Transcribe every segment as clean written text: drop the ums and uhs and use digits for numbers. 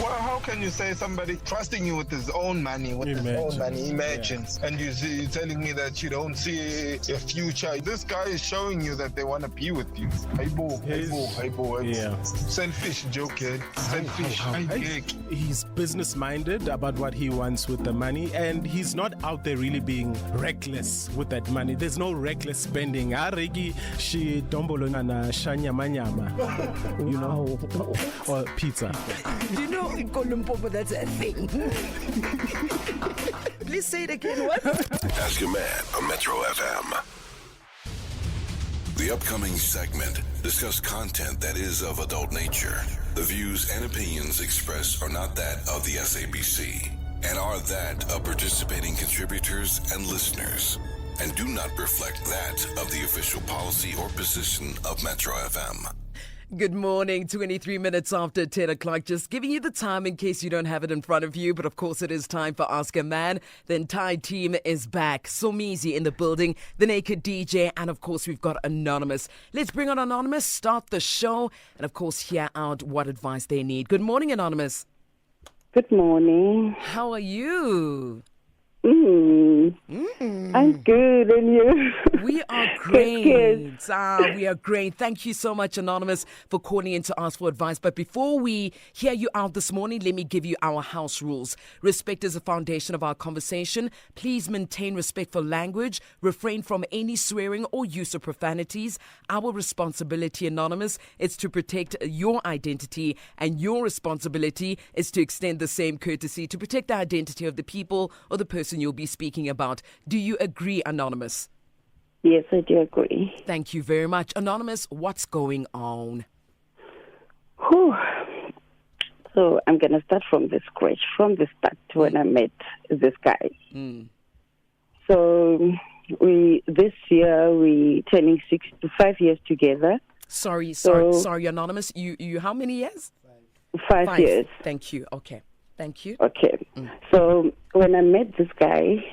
Well, how can you say somebody trusting you with his own money, imagines, and you're telling me that you don't see a future? This guy is showing you that they want to be with you. Hey, bo. Yeah. Selfish joke, kid. Selfish. He's business-minded about what he wants with the money, and he's not out there really being reckless with that money. There's no reckless spending. Aregi shi dombolo na shanyamanyama, you know, or pizza. Do you know in Kolumpopo that's a thing? Please say it again. What? Ask a Man on Metro FM. The upcoming segment discuss content that is of adult nature. The views and opinions expressed are not that of the SABC and are that of participating contributors and listeners, and do not reflect that of the official policy or position of Metro FM. Good morning, 23 minutes after 10 o'clock. Just giving you the time in case you don't have it in front of you. But of course, it is time for Ask a Man. The entire team is back. Somizi in the building, the Naked DJ, and of course, we've got Anonymous. Let's bring on Anonymous, start the show, and of course, hear out what advice they need. Good morning, Anonymous. Good morning. How are you? I'm good, and you? We are great. We are great. Thank you so much, Anonymous, for calling in to ask for advice. But before we hear you out this morning, let me give you our house rules. Respect is the foundation of our conversation. Please maintain respectful language. Refrain from any swearing or use of profanities. Our responsibility, Anonymous, is to protect your identity, and your responsibility is to extend the same courtesy to protect the identity of the people or the person you'll be speaking about. Do you agree, Anonymous? Yes, I do agree. Thank you very much. Anonymous, what's going on? Whew. So I'm going to start from the scratch, from the start when I met this guy. So this year we turning 5 years together. Sorry, Anonymous. You how many years? 5 years. Thank you. Okay. Thank you. Okay. So when I met this guy,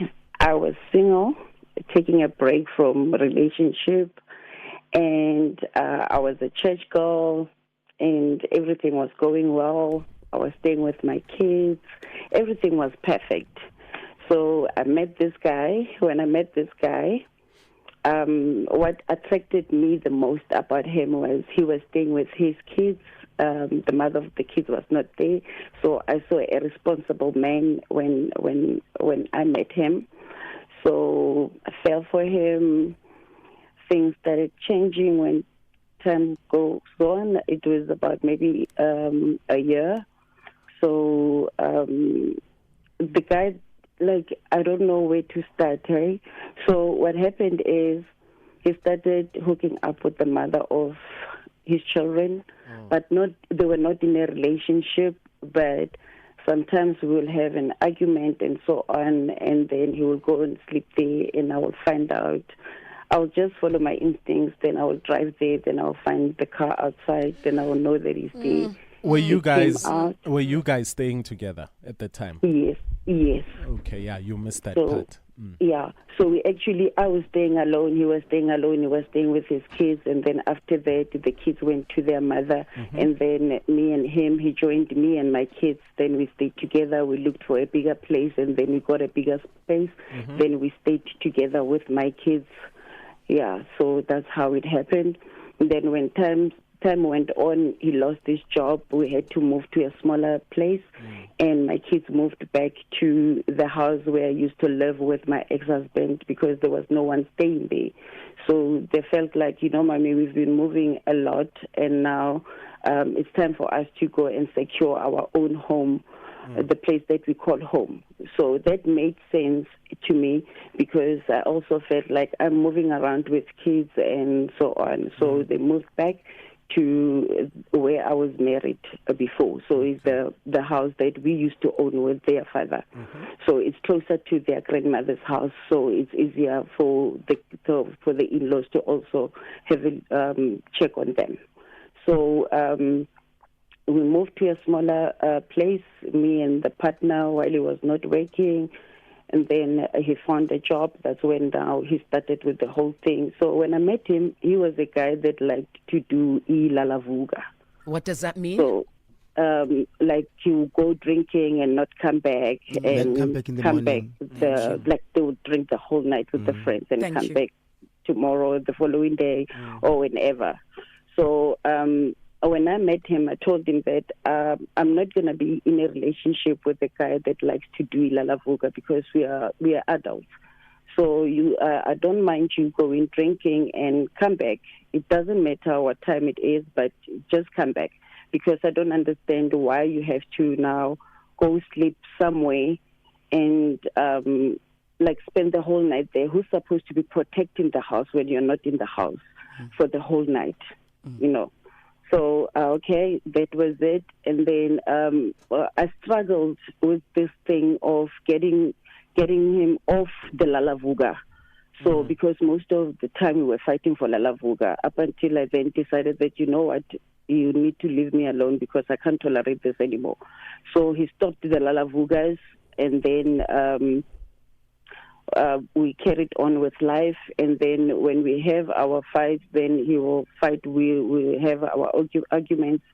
I was single, taking a break from a relationship, and I was a church girl, and everything was going well. I was staying with my kids. Everything was perfect. So I met this guy. When I met this guy, what attracted me the most about him was he was staying with his kids. The mother of the kids was not there, so I saw a responsible man when I met him. So I fell for him. Things started changing when time goes on. It was about maybe a year. So the guy, I don't know where to start. Right? So what happened is he started hooking up with the mother of his children, but they were not in a relationship, but sometimes we will have an argument and so on, and then he will go and sleep there, and I will find out. I'll just follow my instincts, then I will drive there, then I'll find the car outside, then I will know that he's there. Were you guys staying together at the time? Yes. Okay, yeah, you missed that So, part. Yeah, so I was staying alone, he was staying alone, he was staying with his kids, and then after that, the kids went to their mother, and then me and him, he joined me and my kids, then we stayed together, we looked for a bigger place, and then we got a bigger space, then we stayed together with my kids. Yeah, so that's how it happened. And then when time went on, he lost his job. We had to move to a smaller place, and my kids moved back to the house where I used to live with my ex-husband because there was no one staying there. So they felt like, Mommy, we've been moving a lot, and now it's time for us to go and secure our own home, the place that we call home. So that made sense to me because I also felt like I'm moving around with kids and so on. So they moved back to where I was married before. So it's the house that we used to own with their father. So it's closer to their grandmother's house, so it's easier for the in-laws to also have a check on them. So we moved to a smaller place, me and the partner, while he was not working. And then he found a job. That's when now he started with the whole thing. So when I met him, he was a guy that liked to do ilalavuga. What does that mean? So like he would go drinking and not come back, and come back in the morning. Like they would drink the whole night with the friends and Thank come you. back tomorrow, the following day, or whenever. So when I met him, I told him that I'm not going to be in a relationship with a guy that likes to do ilalavuga, because we are adults. So I don't mind you going drinking and come back. It doesn't matter what time it is, but just come back, because I don't understand why you have to now go sleep somewhere and like spend the whole night there. Who's supposed to be protecting the house when you're not in the house for the whole night, you know? So, okay, that was it. And then I struggled with this thing of getting him off the lalavuga. So, because most of the time we were fighting for lalavuga, up until I then decided that, you know what, you need to leave me alone because I can't tolerate this anymore. So he stopped the lalavugas, and then we carried on with life. And then when we have our fights, then he will fight. We have our arguments.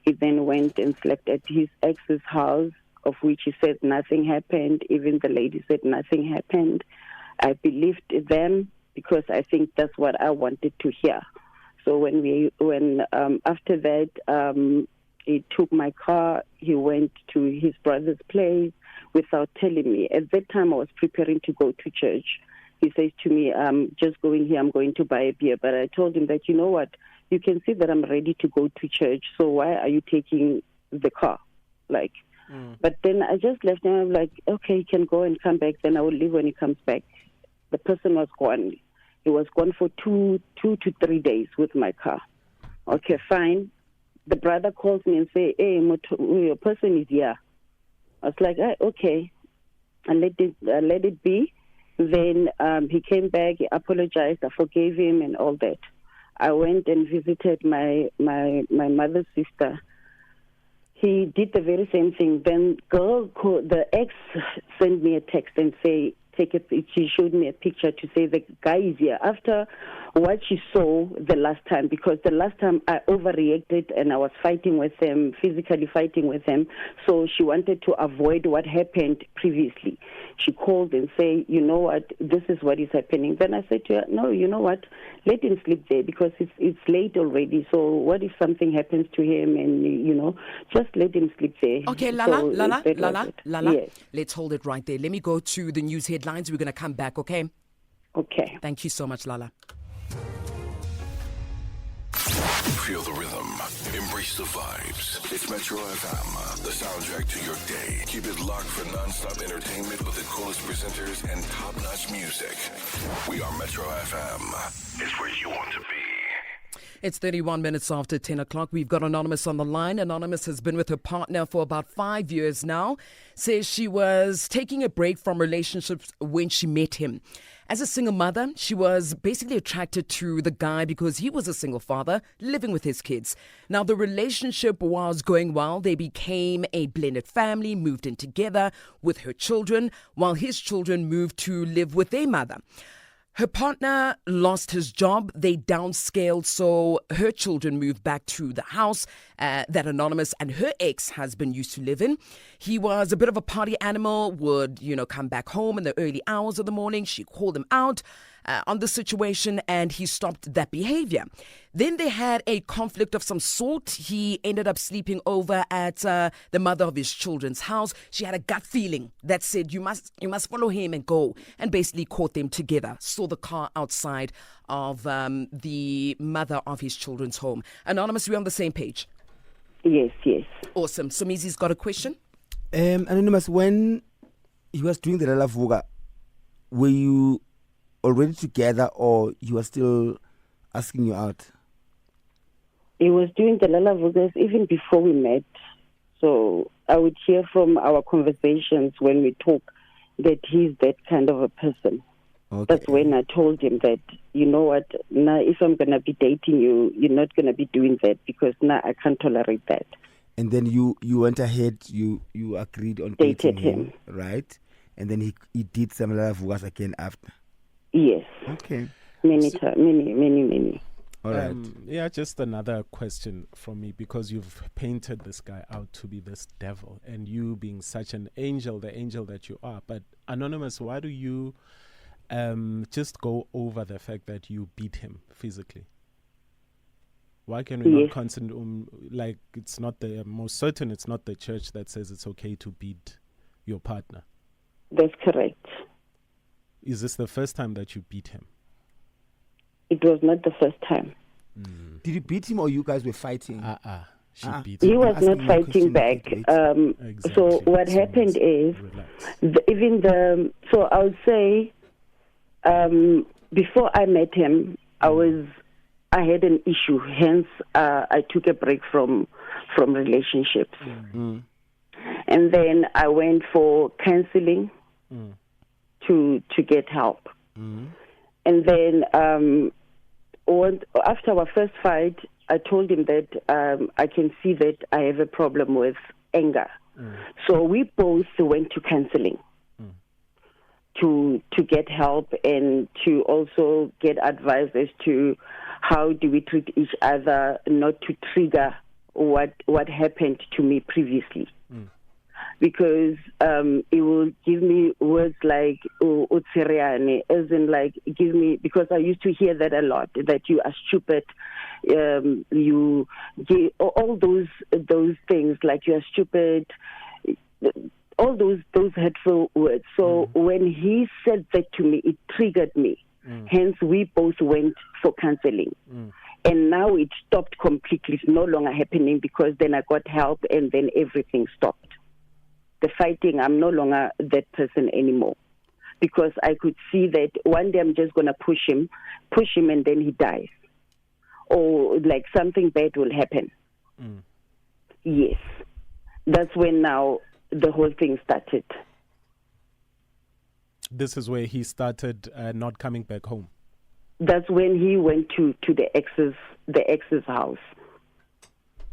He then went and slept at his ex's house, of which he said nothing happened. Even the lady said nothing happened. I believed them because I think that's what I wanted to hear. So when after that, he took my car. He went to his brother's place without telling me. At that time, I was preparing to go to church. He says to me, just going here, I'm going to buy a beer. But I told him that, you know what, you can see that I'm ready to go to church, so why are you taking the car? But then I just left him. I'm like, okay, he can go and come back. Then I will leave when he comes back. The person was gone. He was gone for 2 to 3 days with my car. Okay, fine. The brother calls me and say, hey, your person is here. I was like, okay. I let it be. Then he came back, he apologized, I forgave him and all that. I went and visited my mother's sister. He did the very same thing. Then the ex sent me a text and say, she showed me a picture to say the guy is here. After what she saw the last time, because the last time I overreacted and I was fighting with him, physically fighting with him, so she wanted to avoid what happened previously. She called and said, you know what, this is what is happening. Then I said to her, no, you know what, let him sleep there because it's late already. So what if something happens to him and, you know, just let him sleep there. Okay, Lala, Yes. Let's hold it right there. Let me go to the news headlines. We're going to come back, okay? Okay. Thank you so much, Lala. Feel the rhythm. Embrace the vibes. It's Metro FM, the soundtrack to your day. Keep it locked for non-stop entertainment with the coolest presenters and top-notch music. We are Metro FM. It's where you want to be. It's 31 minutes after 10 o'clock. We've got Anonymous on the line. Anonymous has been with her partner for about 5 years now. Says she was taking a break from relationships when she met him. As a single mother, she was basically attracted to the guy because he was a single father living with his kids. Now, the relationship was going well. They became a blended family, moved in together with her children, while his children moved to live with their mother. Her partner lost his job. They downscaled, so her children moved back to the house that Anonymous and her ex-husband used to live in. He was a bit of a party animal, would, come back home in the early hours of the morning. She called him out on the situation, and he stopped that behavior. Then they had a conflict of some sort. He ended up sleeping over at the mother of his children's house. She had a gut feeling that said, you must follow him and go, and basically caught them together. Saw the car outside of the mother of his children's home. Anonymous, we're on the same page. Yes. Awesome. Somizi's got a question. Anonymous, when he was doing the lalavuga, were you already together or you were still asking you out? He was doing the lalavugas even before we met. So I would hear from our conversations when we talk that he's that kind of a person. Okay. That's when I told him that, you know what, now if I'm going to be dating you, you're not going to be doing that because now I can't tolerate that. And then you went ahead, you agreed on dating him, right? And then he did some lalavugas again after. Yes. Okay. Many. All right. Yeah, just another question from me, because you've painted this guy out to be this devil, and you being such an angel, the angel that you are. But Anonymous, why do you just go over the fact that you beat him physically? Why can we not consider, like, it's not the most certain, it's not the church that says it's okay to beat your partner? That's correct. Is this the first time that you beat him? It was not the first time. Did you beat him or you guys were fighting? She beat him. He was not Asking you a fighting question back. Exactly. So what happened is, so I would say, before I met him, I had an issue. Hence, I took a break from relationships, and then I went for counseling to get help, and then after our first fight, I told him that I can see that I have a problem with anger. So we both went to counseling to get help and to also get advice as to how do we treat each other, not to trigger what happened to me previously. Because it will give me words like "utsiriane," as in like give me, because I used to hear that a lot, that you are stupid, you give all those things, like you are stupid, all those hurtful words. So when he said that to me, it triggered me. Hence, we both went for counseling. And now it stopped completely. It's no longer happening, because then I got help and then everything stopped. The fighting, I'm no longer that person anymore, because I could see that one day I'm just going to push him and then he dies. Or like something bad will happen. Yes. That's when now the whole thing started. This is where he started not coming back home. That's when he went to the ex's house.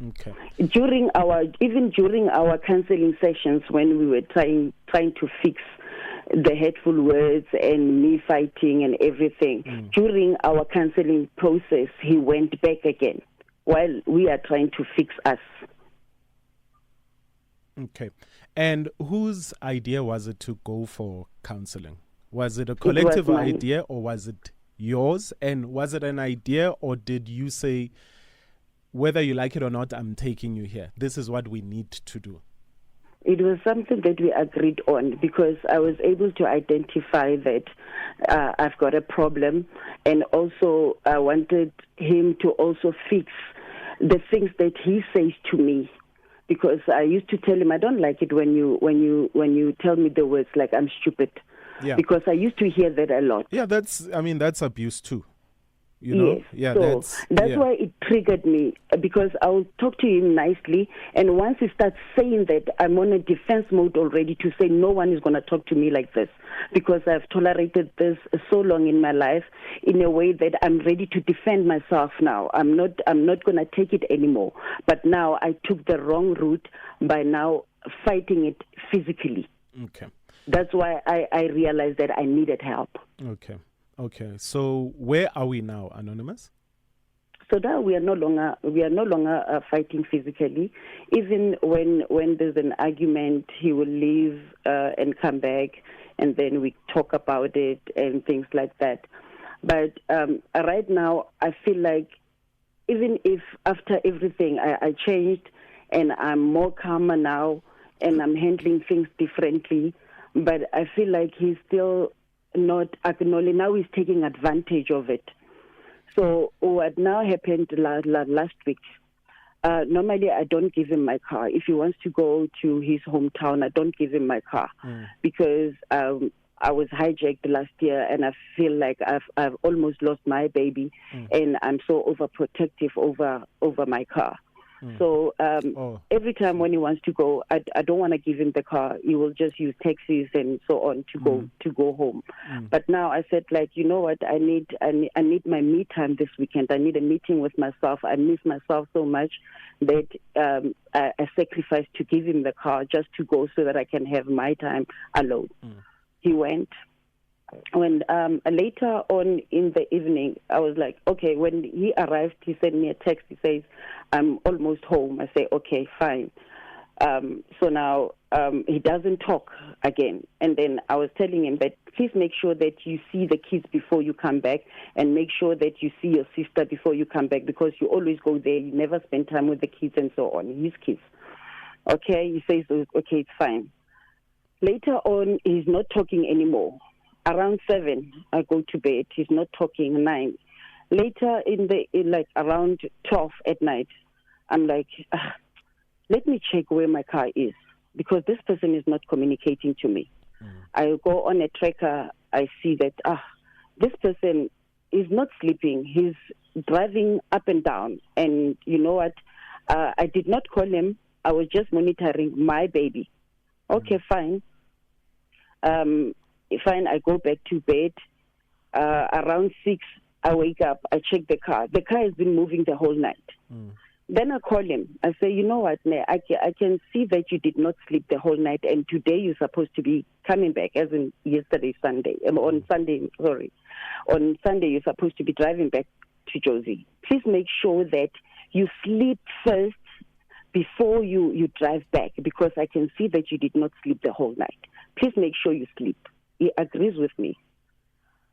Okay. During our counseling sessions, when we were trying to fix the hateful words and me fighting and everything, during our counseling process, he went back again while we are trying to fix us. Okay. And whose idea was it to go for counseling? Was it a collective idea, or was it yours? And was it an idea, or did you say, whether you like it or not, I'm taking you here. This is what we need to do? It was something that we agreed on, because I was able to identify that I've got a problem, and also I wanted him to also fix the things that he says to me, because I used to tell him, I don't like it when you tell me the words like I'm stupid, because I used to hear that a lot. Yeah, that's abuse too. You know? Yes. Yeah, so that's why it triggered me, because I'll talk to him nicely, and once he starts saying that, I'm on a defense mode already to say no one is going to talk to me like this, because I've tolerated this so long in my life in a way that I'm ready to defend myself now. I'm not going to take it anymore. But now I took the wrong route by now fighting it physically. Okay. That's why I realized that I needed help. Okay, so where are we now, Anonymous? So now we are no longer fighting physically. Even when there's an argument, he will leave and come back, and then we talk about it and things like that. But right now, I feel like even if after everything I changed and I'm more calmer now and I'm handling things differently, but I feel like he's still not acknowledging. Now he's taking advantage of it. So what now happened last week, normally I don't give him my car. If he wants to go to his hometown, I don't give him my car because I was hijacked last year, and I feel like I've almost lost my baby, and I'm so overprotective over my car. So every time when he wants to go, I don't want to give him the car. He will just use taxis and so on to go home. But now I said, like, you know what? I need my me time this weekend. I need a meeting with myself. I miss myself so much that I sacrificed to give him the car just to go so that I can have my time alone. He went. when later on in the evening, I was like, okay, when he arrived, he sent me a text. He says, I'm almost home. I say, okay, fine. So now he doesn't talk again. And then I was telling him that please make sure that you see the kids before you come back, and make sure that you see your sister before you come back, because you always go there. You never spend time with the kids and so on, his kids. Okay, he says, okay, it's fine. Later on, he's not talking anymore. Around 7, I go to bed. He's not talking. 9. Later in around 12 at night, I'm like, let me check where my car is, because this person is not communicating to me. I go on a tracker. I see that this person is not sleeping. He's driving up and down. And you know what? I did not call him. I was just monitoring my baby. Okay, fine. Fine, I go back to bed. Around 6, I wake up. I check the car. The car has been moving the whole night. Then I call him. I say, you know what, I can see that you did not sleep the whole night, and today you're supposed to be coming back, as in yesterday, Sunday. On Sunday, sorry. On Sunday, you're supposed to be driving back to Jozi. Please make sure that you sleep first before you drive back, because I can see that you did not sleep the whole night. Please make sure you sleep. He agrees with me.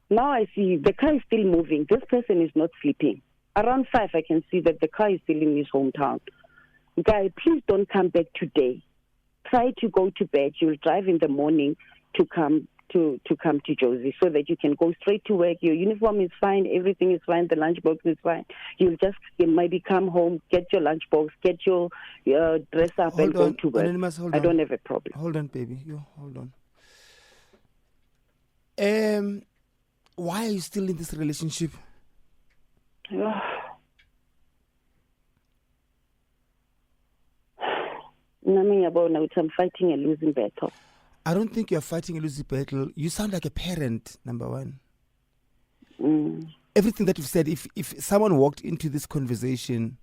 Now I see the car is still moving. This person is not sleeping. Around 5, I can see that the car is still in his hometown. Guy, please don't come back today. Try to go to bed. You'll drive in the morning to come to Jozi, so that you can go straight to work. Your uniform is fine. Everything is fine. The lunchbox is fine. You'll just maybe come home, get your lunchbox, get your dress up, and go to work. Anonymous, I don't have a problem. Hold on, baby. Hold on. Why are you still in this relationship? I'm fighting a losing battle. I don't think you're fighting a losing battle. You sound like a parent, number one. Everything that you've said, if someone walked into this conversation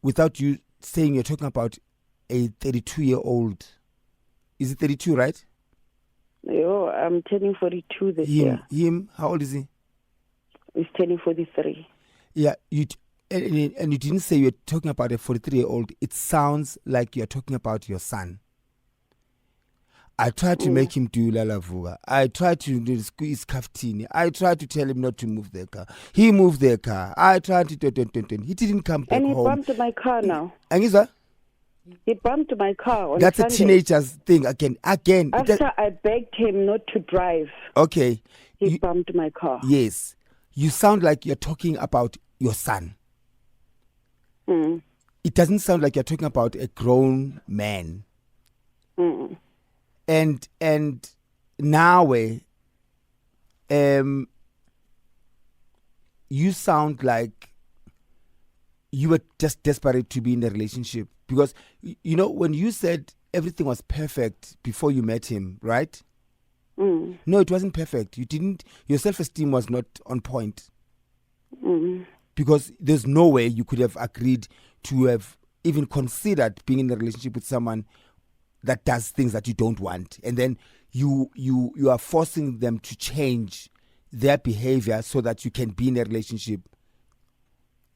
without you saying you're talking about a 32-year-old, is it 32, right? I'm turning 42 this year. Him, how old is he? He's turning 43. Yeah, and you didn't say you're talking about a 43-year-old. It sounds like you're talking about your son. I tried to make him do Lala Vuga. I tried to squeeze Kaftini. I tried to tell him not to move their car. He moved their car. I tried to... He didn't come back home. And he bumped my car now. And is that? He bumped my car on That's Sunday. A teenager's thing again. After I begged him not to drive. Okay. He bumped my car. Yes. You sound like you're talking about your son. It doesn't sound like you're talking about a grown man. And now you sound like you were just desperate to be in a relationship, because you know when you said everything was perfect before you met him, right? No, it wasn't perfect. Your self-esteem was not on point. Because there's no way you could have agreed to have even considered being in a relationship with someone that does things that you don't want, and then you are forcing them to change their behavior so that you can be in a relationship.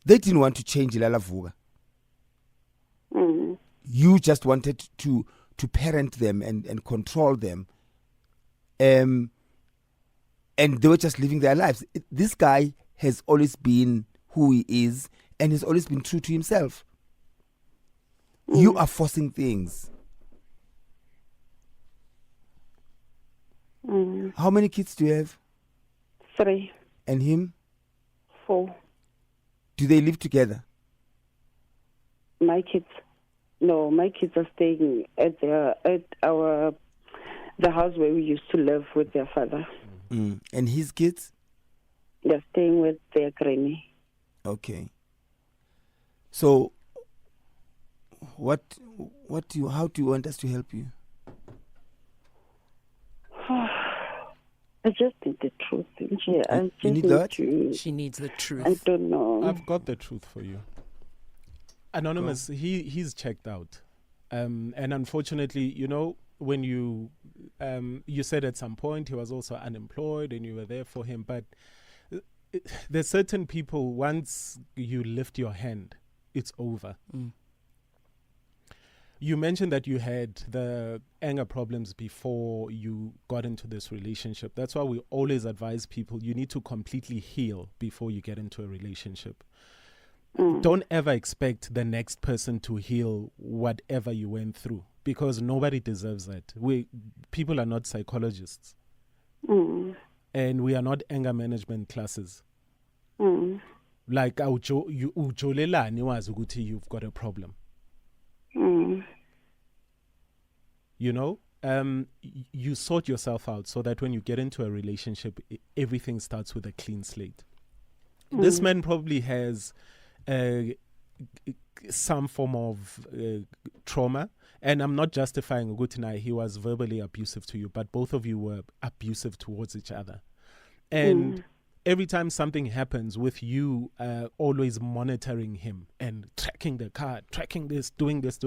They didn't want to change Lala Vuga. You just wanted to parent them and control them, and they were just living their lives. This guy has always been who he is, and he's always been true to himself. You are forcing things. How many kids do you have? 3. And him? 4. Do they live together? My kids? No, my kids are staying at the house where we used to live with their father. And his kids? They're staying with their granny. Okay. So, how do you want us to help you? I just need the truth. You need that? She needs the truth. I don't know. I've got the truth for you. Anonymous, he's checked out. And unfortunately, when you said at some point he was also unemployed and you were there for him, but there's certain people, once you lift your hand, it's over. You mentioned that you had the anger problems before you got into this relationship. That's why we always advise people, you need to completely heal before you get into a relationship. Don't ever expect the next person to heal whatever you went through, because nobody deserves that. People are not psychologists. And we are not anger management classes. Like ujolelani wazi ukuthi you've got a problem. You know, you sort yourself out so that when you get into a relationship, everything starts with a clean slate. This man probably has some form of trauma, and I'm not justifying Ugutinai. He was verbally abusive to you, but both of you were abusive towards each other. And every time something happens with you always monitoring him and tracking the car, tracking this, doing this.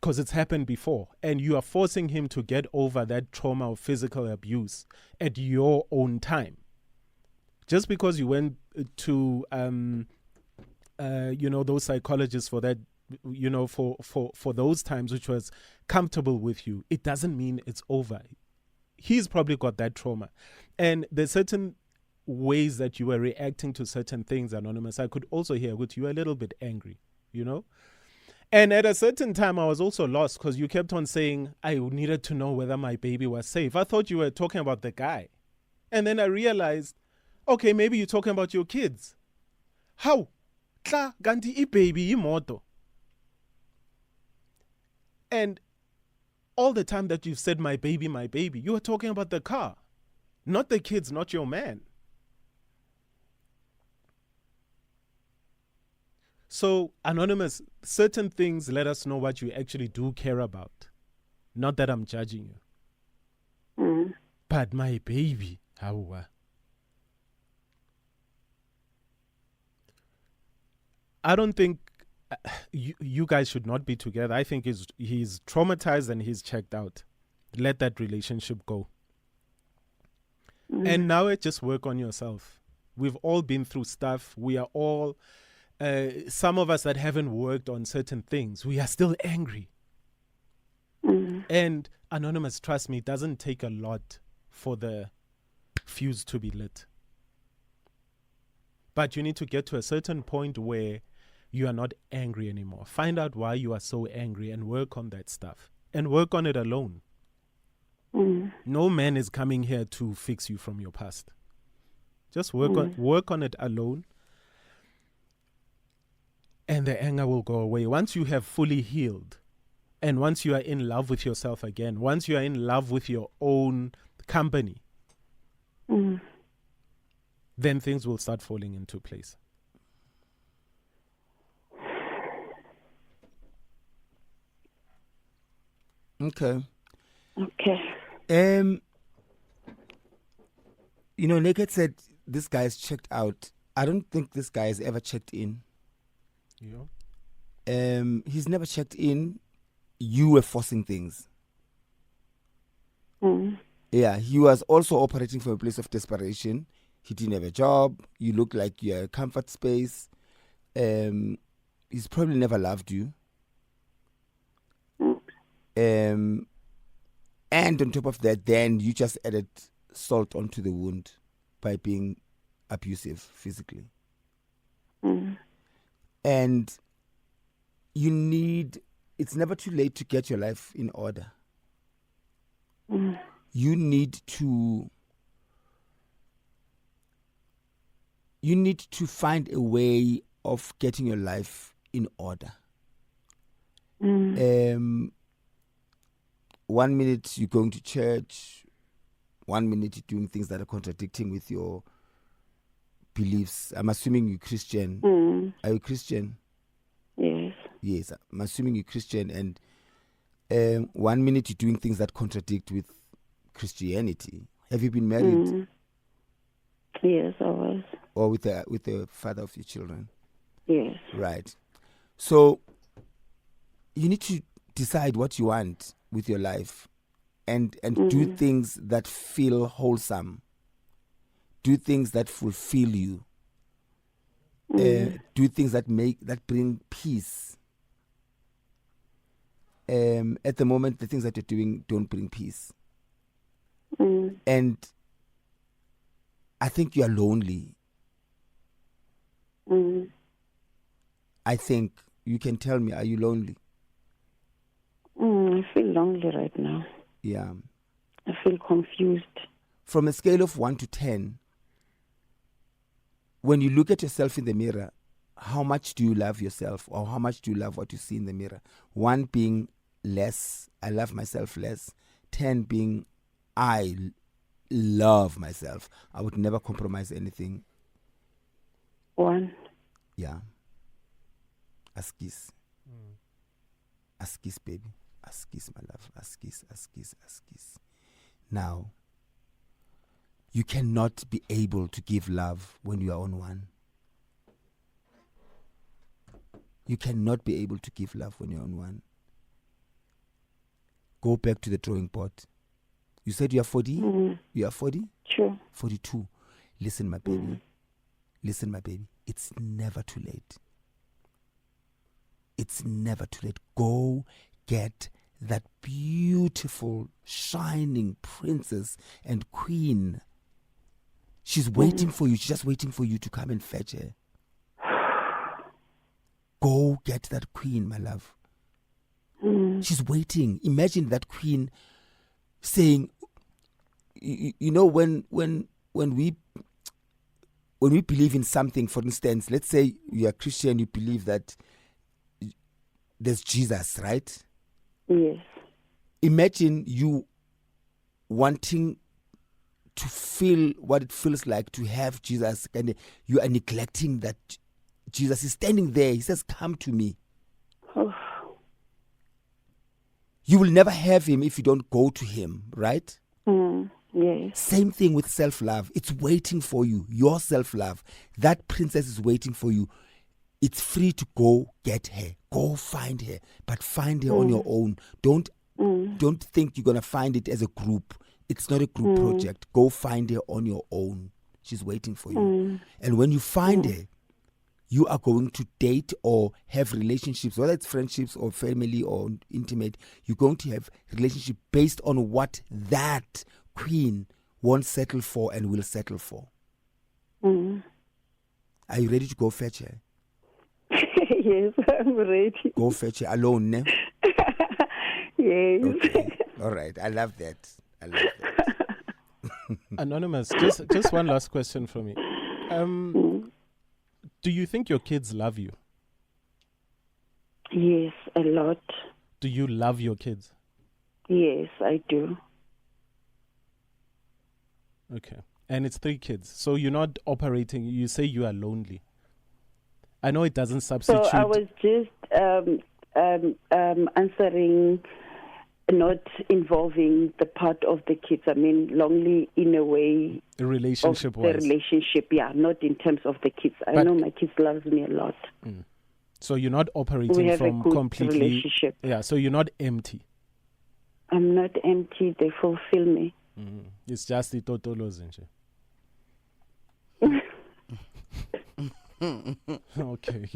Because it's happened before, and you are forcing him to get over that trauma of physical abuse at your own time. Just because you went to, those psychologists for that, for those times, which was comfortable with you, it doesn't mean it's over. He's probably got that trauma. And there's certain ways that you were reacting to certain things, Anonymous. I could also hear that you were a little bit angry, And at a certain time, I was also lost because you kept on saying, I needed to know whether my baby was safe. I thought you were talking about the guy. And then I realized, okay, maybe you're talking about your kids. How? Tla ganti I baby imoto. And all the time that you've said my baby, you were talking about the car, not the kids, not your man. So, Anonymous, certain things let us know what you actually do care about. Not that I'm judging you. But my baby, how? I don't think you guys should not be together. I think he's traumatized and he's checked out. Let that relationship go. And now just work on yourself. We've all been through stuff. We are all... some of us that haven't worked on certain things, we are still angry. And Anonymous, trust me, it doesn't take a lot for the fuse to be lit. But you need to get to a certain point where you are not angry anymore. Find out why you are so angry and work on that stuff. And work on it alone. No man is coming here to fix you from your past. Just work on it alone. And the anger will go away. Once you have fully healed, and once you are in love with yourself again, once you are in love with your own company, then things will start falling into place. Okay. Okay. Naked said this guy is checked out. I don't think this guy has ever checked in. Yeah. He's never checked in. You were forcing things. Yeah, he was also operating from a place of desperation. He didn't have a job. You look like you're a comfort space. He's probably never loved you. And on top of that, then you just added salt onto the wound by being abusive physically. And it's never too late to get your life in order. You need to find a way of getting your life in order. 1 minute you're going to church, 1 minute you're doing things that are contradicting with your beliefs. I'm assuming you're Christian. Are you Christian? Yes. Yes, I'm assuming you're Christian, and 1 minute you're doing things that contradict with Christianity. Have you been married? Yes, I was. Or with the father of your children? Yes. Right. So you need to decide what you want with your life and do things that feel wholesome. Do things that fulfill you. Do things that bring peace. At the moment, the things that you're doing don't bring peace. And I think you are lonely. I think you can tell me, are you lonely? I feel lonely right now. Yeah. I feel confused. From a scale of 1 to 10, when you look at yourself in the mirror, how much do you love yourself, or how much do you love what you see in the mirror? 1 being less, I love myself less. 10 being I love myself. I would never compromise anything. 1. Yeah. Askis. Askis, baby. Askis, my love. Askis, askis, askis. Now, you cannot be able to give love when you are on 1. You cannot be able to give love when you're on 1. Go back to the drawing board. You said you are 40? You are 40? Sure. 42. Listen, my baby. Listen, my baby. It's never too late. It's never too late. Go get that beautiful, shining princess and queen. She's waiting for you. She's just waiting for you to come and fetch her. Go get that queen, my love. She's waiting. Imagine that queen saying, you know, when we believe in something, for instance, let's say you're a Christian, you believe that there's Jesus, right? Yes. Imagine you wanting to feel what it feels like to have Jesus, and you are neglecting that Jesus is standing there. He says, come to me. Oh. You will never have him if you don't go to him, right? Yes. Same thing with self-love. It's waiting for you. Your self-love. That princess is waiting for you. It's free to go get her. Go find her. But find her on your own. Don't think you're going to find it as a group. It's not a group project. Go find her on your own. She's waiting for you. And when you find her, you are going to date or have relationships, whether it's friendships or family or intimate. You're going to have relationship based on what that queen won't settle for and will settle for. Are you ready to go fetch her? Yes, I'm ready. Go fetch her alone, ne? Yes. Okay. All right. I love that. Anonymous, just one last question from me. Do you think your kids love you? Yes, a lot. Do you love your kids? Yes, I do. Okay. And it's 3 kids. So you're not operating, you say you are lonely. I know it doesn't substitute. So I was just answering, not involving the part of the kids. I mean, lonely in a way. Relationship-wise. The relationship, yeah, not in terms of the kids. I know my kids loves me a lot. So you're not operating we have from a good completely. Relationship. Yeah, so you're not empty. I'm not empty. They fulfill me. It's just the totolos nje. Okay.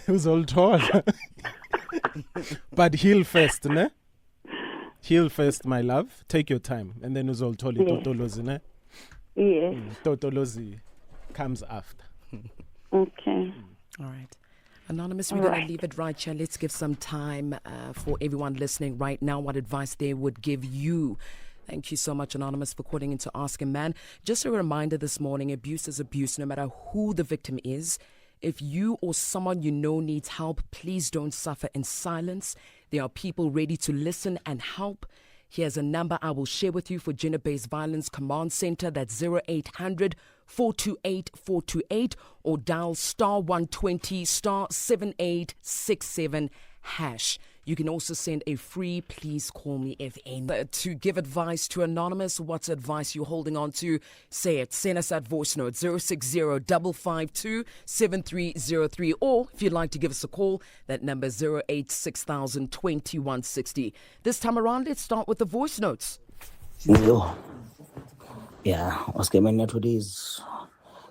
Who's all tall? But heal first, ne? Heal first, my love. Take your time. And then who's all tall? Totolozi, ne? Yes. Totolozi comes after. Okay. All right. Anonymous, we're going to leave it right here. Let's give some time for everyone listening right now what advice they would give you. Thank you so much, Anonymous, for calling in to Ask a Man. Just a reminder this morning, abuse is abuse, no matter who the victim is. If you or someone you know needs help, please don't suffer in silence. There are people ready to listen and help. Here's a number I will share with you for Gender-Based Violence Command Center. That's 0800 428 428 or dial *120 *7867#. You can also send a free Please Call Me FN. To give advice to Anonymous, what's advice you're holding on to? Say it. Send us that voice note 060-552-7303, or if you'd like to give us a call, that number 086-000-2160. This time around, let's start with the voice notes. Yo. Yeah, what's coming out today is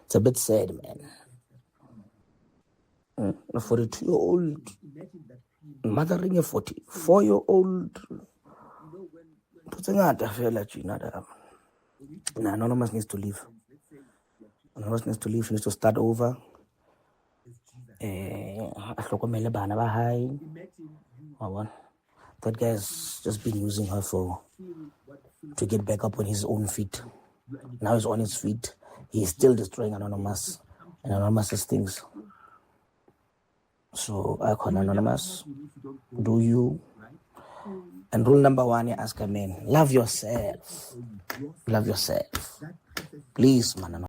it's a bit sad, man. A 42-year-old mothering a 44-year-old. Anonymous needs to leave. Anonymous needs to leave. She needs to start over. That guy's just been using her to get back up on his own feet. Now he's on his feet. He's still destroying Anonymous and Anonymous's things. So I call Anonymous. Do you? And rule number 1, you ask a man, love yourself. Love yourself. Please, man.